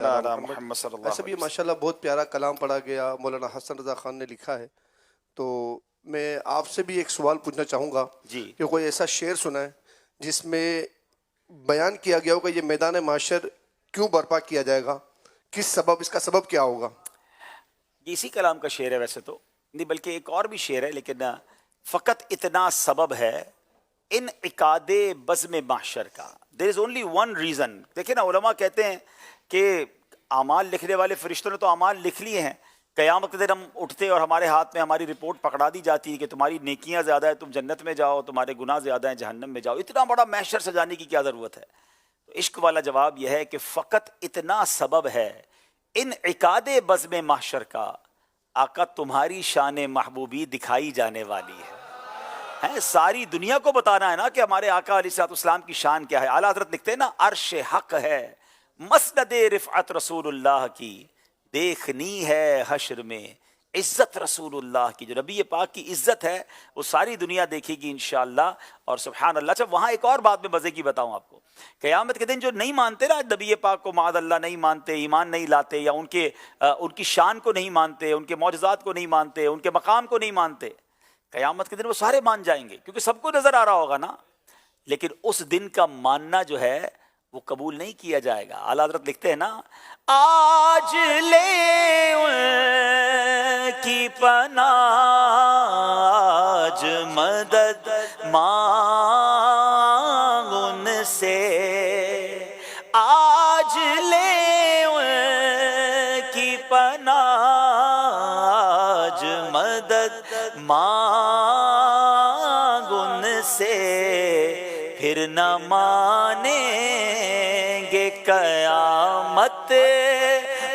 محمد صلی اللہ ایسے بھی علیہ وسلم۔ ماشاءاللہ بہت پیارا کلام پڑھا گیا، مولانا حسن رضا خان نے لکھا ہے. تو میں آپ سے بھی ایک سوال پوچھنا چاہوں گا جی کہ کوئی ایسا شعر سنا ہے جس میں بیان کیا گیا ہوگا یہ میدان معاشر کیوں برپا کیا جائے گا، کس سبب، اس کا سبب کیا ہوگا؟ یہ اسی کلام کا شعر ہے ویسے تو نہیں، بلکہ ایک اور بھی شعر ہے، لیکن فقط اتنا سبب ہے انعقاد بزم محشر کا. دیر از اونلی ون ریزن. دیکھیں نا، علماء کہتے ہیں کہ اعمال لکھنے والے فرشتوں نے تو اعمال لکھ لیے ہیں. قیامت کے دن ہم اٹھتے اور ہمارے ہاتھ میں ہماری رپورٹ پکڑا دی جاتی ہے کہ تمہاری نیکیاں زیادہ ہیں، تم جنت میں جاؤ، تمہارے گناہ زیادہ ہیں، جہنم میں جاؤ. اتنا بڑا محشر سجانے کی کیا ضرورت ہے؟ تو عشق والا جواب یہ ہے کہ فقط اتنا سبب ہے انعقاد بزم محشر کا. آقا تمہاری شان محبوبی دکھائی جانے والی ہے. ساری دنیا کو بتانا ہے نا کہ ہمارے آقا علیہ الصلوۃ والسلام کی شان کیا ہے. اعلیٰ حضرت لکھتے ہیں نا، عرش حق ہے مسند رفعت رسول اللہ کی، دیکھنی ہے حشر میں عزت رسول اللہ کی. جو نبی پاک کی عزت ہے وہ ساری دنیا دیکھے گی انشاءاللہ. اور سبحان اللہ. اچھا، وہاں ایک اور بات میں مزے کی بتاؤں آپ کو. قیامت کے دن جو نہیں مانتے نا نبی پاک کو، معاذ اللہ نہیں مانتے، ایمان نہیں لاتے، یا ان کی شان کو نہیں مانتے، ان کے معجزات کو نہیں مانتے، ان کے مقام کو نہیں مانتے، قیامت کے دن وہ سارے مان جائیں گے کیونکہ سب کو نظر آ رہا ہوگا نا. لیکن اس دن کا ماننا جو ہے وہ قبول نہیں کیا جائے گا. اعلیٰ حضرت لکھتے ہیں نا، آج لے ان کی پناہ، آج مدد مانگ ان سے، آج لے ان کی پناہ، آج مدد مانگ ان سے، پھر نہ مانیں گے قیامت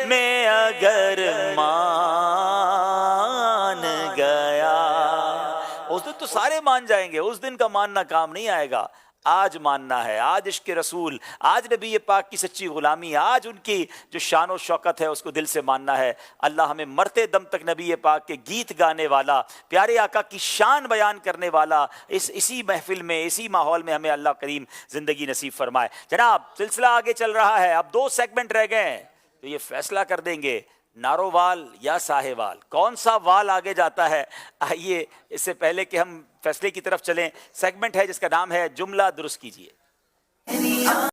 میں اگر مان گیا. اس دن تو سارے مان جائیں گے، اس دن کا ماننا کام نہیں آئے گا. آج ماننا ہے، آج عشق رسول، آج نبی پاک کی سچی غلامی، آج ان کی جو شان و شوکت ہے اس کو دل سے ماننا ہے. اللہ ہمیں مرتے دم تک نبی پاک کے گیت گانے والا، پیارے آقا کی شان بیان کرنے والا اسی محفل میں، اسی ماحول میں ہمیں اللہ کریم زندگی نصیب فرمائے. جناب سلسلہ آگے چل رہا ہے، اب 2 سیگمنٹ رہ گئے ہیں تو یہ فیصلہ کر دیں گے نارووال یا ساہیوال، کون سا وال آگے جاتا ہے. آئیے اس سے پہلے کہ ہم فیصلے کی طرف چلیں، سیگمنٹ ہے جس کا نام ہے جملہ درست کیجیے.